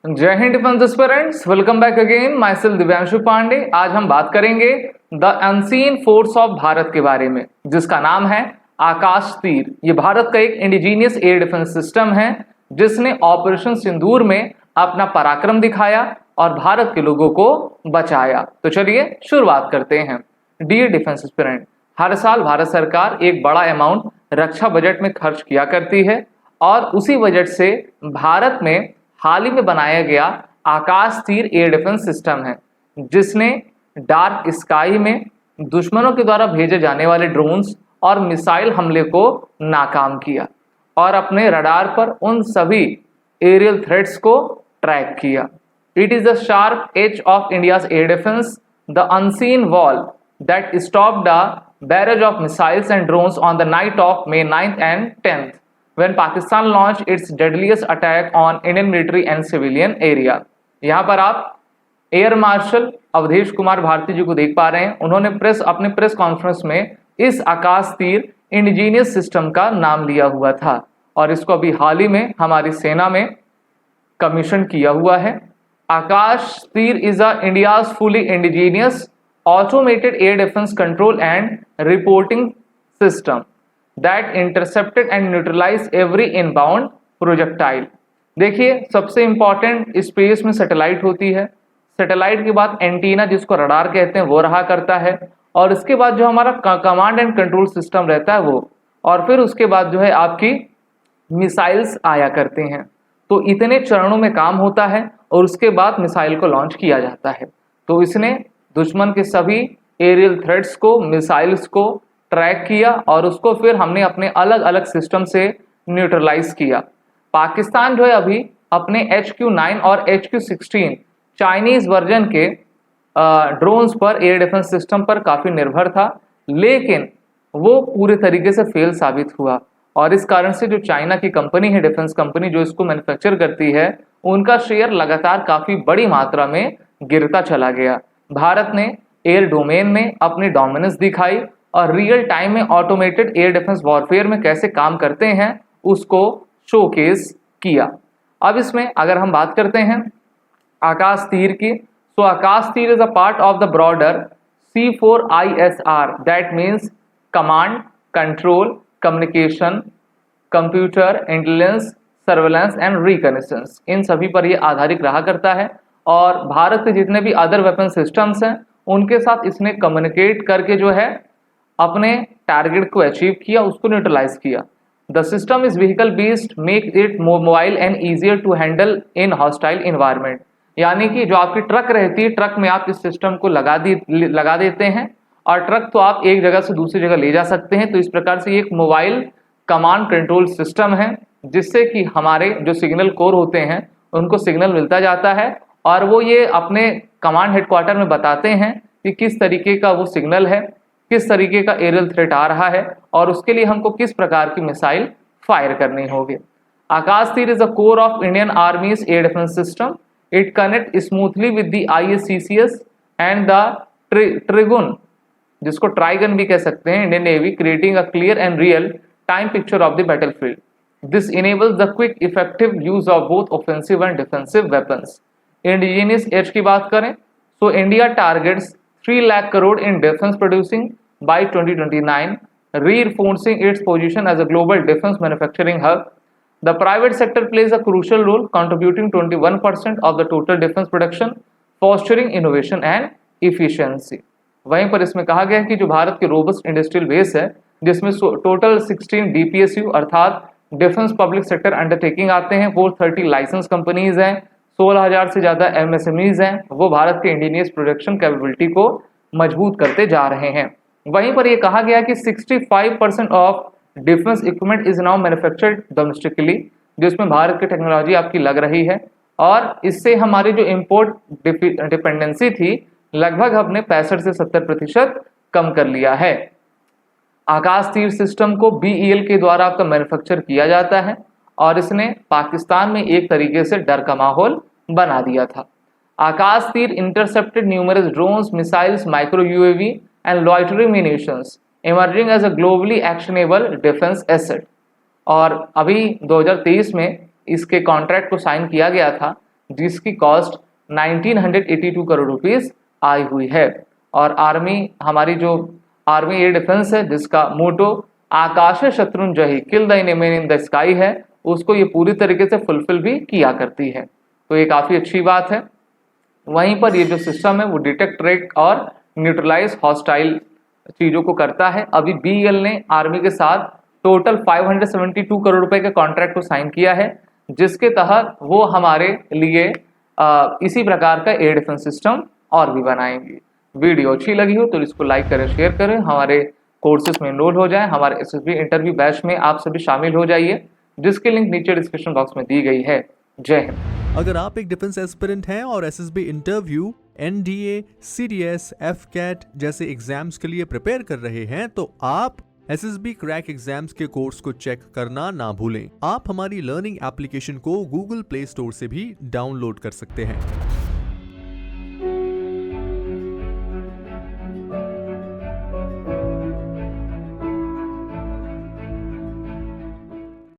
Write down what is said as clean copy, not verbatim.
जय हिंद defence aspirants, welcome back again. Myself Divyanshu Pandey. आज हम बात करेंगे the unseen force of Bharat के बारे में, जिसका नाम है आकाश तीर। ये भारत का एक इंडिजीनियस एयर डिफेंस सिस्टम है जिसने ऑपरेशन सिंदूर में अपना पराक्रम दिखाया और भारत के लोगों को बचाया। तो चलिए शुरुआत करते हैं। डियर डिफेंस एस्पिरेंट, हर साल भारत सरकार एक बड़ा अमाउंट रक्षा बजट में खर्च किया करती है और उसी बजट से भारत में हाल ही में बनाया गया आकाश तीर एयर डिफेंस सिस्टम है, जिसने डार्क स्काई में दुश्मनों के द्वारा भेजे जाने वाले ड्रोन्स और मिसाइल हमले को नाकाम किया और अपने रडार पर उन सभी एरियल थ्रेट्स को ट्रैक किया। It is the sharp edge of India's air defence, the unseen wall that stopped the barrage of missiles and drones on the night of May 9th and 10th when Pakistan launched its deadliest attack on Indian military and civilian area। यहाँ पर आप air marshal Awadhesh Kumar Bharti जी को देख पा रहे हैं। उन्होंने अपने प्रेस कॉन्फ्रेंस में इस आकाश तीर इंडिजीनियस सिस्टम का नाम लिया हुआ था और इसको अभी हाल ही में हमारी सेना में कमीशन किया हुआ है। आकाश Teer is a India's fully indigenous automated air defence control and reporting system that intercepted and neutralized every inbound projectile। देखिए, सबसे इंपॉर्टेंट स्पेस में सैटेलाइट होती है। सैटेलाइट के बाद एंटीना, जिसको रडार कहते हैं, वो रहा करता है और इसके बाद जो हमारा कमांड एंड कंट्रोल सिस्टम रहता है वो, और फिर उसके बाद जो है आपकी मिसाइल्स आया करते हैं। तो इतने चरणों में काम होता है और उसके बाद मिसाइल को लॉन्च किया जाता है। तो इसने दुश्मन के सभी एरियल थ्रेट्स को, मिसाइल्स को ट्रैक किया और उसको फिर हमने अपने अलग अलग सिस्टम से न्यूट्रलाइज किया। पाकिस्तान जो है अभी अपने HQ-9 और HQ-16 चाइनीज वर्जन के ड्रोन्स पर, एयर डिफेंस सिस्टम पर काफ़ी निर्भर था, लेकिन वो पूरे तरीके से फेल साबित हुआ और इस कारण से जो चाइना की कंपनी है, डिफेंस कंपनी जो इसको मैन्युफैक्चर करती है, उनका शेयर लगातार काफ़ी बड़ी मात्रा में गिरता चला गया। भारत ने एयर डोमेन में अपनी डोमिनेंस दिखाई और रियल टाइम में ऑटोमेटेड एयर डिफेंस वॉरफेयर में कैसे काम करते हैं उसको शोकेस किया। अब इसमें अगर हम बात करते हैं आकाश तीर की, तो Akash Teer is a part of the broader C4ISR, that means command, control, communication, computer, intelligence, surveillance and reconnaissance. इन सभी पर यह आधारित रहा करता है और भारत के जितने भी अदर वेपन सिस्टम्स हैं उनके साथ इसने कम्युनिकेट करके जो है अपने टारगेट को अचीव किया, उसको न्यूट्रलाइज किया। The system is vehicle based, make it mobile and easier to handle in hostile environment. यानी कि जो आपकी ट्रक रहती है, ट्रक में आप इस सिस्टम को लगा देते हैं और ट्रक तो आप एक जगह से दूसरी जगह ले जा सकते हैं। तो इस प्रकार से ये एक मोबाइल कमांड कंट्रोल सिस्टम है जिससे कि हमारे जो सिग्नल कोर होते हैं उनको सिग्नल मिलता जाता है और वो ये अपने कमांड हेडक्वार्टर में बताते हैं कि किस तरीके का वो सिग्नल है, किस तरीके का एरियल थ्रेट आ रहा है और उसके लिए हमको किस प्रकार की मिसाइल फायर करनी होगी। Akash Teer is the core of Indian army's air defence system. It connect smoothly with the ISCCS and the Trigun, जिसको ट्राइगन भी कह सकते हैं, Indian navy, creating a clear and real time picture of the battlefield. This enables the quick effective use of both offensive and defensive weapons. Indigenous edge की बात करें तो India targets 3 lakh crore in defense producing by 2029, reinforcing its position as a global defense manufacturing hub. The private sector plays a crucial role, contributing 21% of the total defense production, fostering innovation and efficiency। वहीं पर इसमें कहा गया है कि जो भारत की robust industrial base है, जिसमें टोटल 16 DPSU अर्थात डिफेंस पब्लिक सेक्टर अंडरटेकिंग आते हैं, 430 लाइसेंस कंपनीज हैं, 16,000 से ज़्यादा MSMEs हैं, वो भारत के इंडिजीनियस प्रोडक्शन कैपेबिलिटी को मजबूत करते जा रहे हैं। वहीं पर यह कहा गया कि 65% of defence equipment is now manufactured domestically, जिसमें भारत की टेक्नोलॉजी आपकी लग रही है और इससे हमारी जो इम्पोर्ट डिपेंडेंसी थी लगभग हमने 65 से 70% कम कर लिया है। आकाश तीर सिस्टम को BEL के द्वारा आपका मैन्युफैक्चर किया जाता है और इसने पाकिस्तान में एक तरीके से डर का माहौल बना दिया था। Akash Teer intercepted numerous drones, missiles, micro UAV and loitering munitions, emerging as a globally actionable defence asset. और अभी 2023 में इसके कॉन्ट्रैक्ट को साइन किया गया था जिसकी कॉस्ट 1982 करोड़ रुपीस आई हुई है। और आर्मी, हमारी जो आर्मी एयर डिफेंस है जिसका मोटो आकाश शत्रुंजयी kill the enemy in the sky है, उसको ये पूरी तरीके से फुलफिल भी किया करती है। तो ये काफ़ी अच्छी बात है। वहीं पर ये जो सिस्टम है वो डिटेक्ट, ट्रैक और न्यूट्रलाइज हॉस्टाइल चीज़ों को करता है। अभी BEL ने आर्मी के साथ टोटल 572 करोड़ रुपए के कॉन्ट्रैक्ट को साइन किया है, जिसके तहत वो हमारे लिए इसी प्रकार का एयर डिफेंस सिस्टम और भी बनाएंगे। वीडियो अच्छी लगी हो तो इसको लाइक करें, शेयर करें, हमारे कोर्सेज में एनरोल हो जाएं, हमारे SSB इंटरव्यू बैच में आप सभी शामिल हो जाइए, जिसकी लिंक नीचे डिस्क्रिप्शन बॉक्स में दी गई है। जय हिंद। अगर आप एक डिफेंस एस्पिरेंट हैं और SSB interview, NDA, CDS, FCAT जैसे एग्जाम्स के लिए प्रिपेयर कर रहे हैं तो आप SSB क्रैक एग्जाम्स के कोर्स को चेक करना ना भूलें। आप हमारी लर्निंग एप्लीकेशन को Google प्ले स्टोर से भी डाउनलोड कर सकते हैं।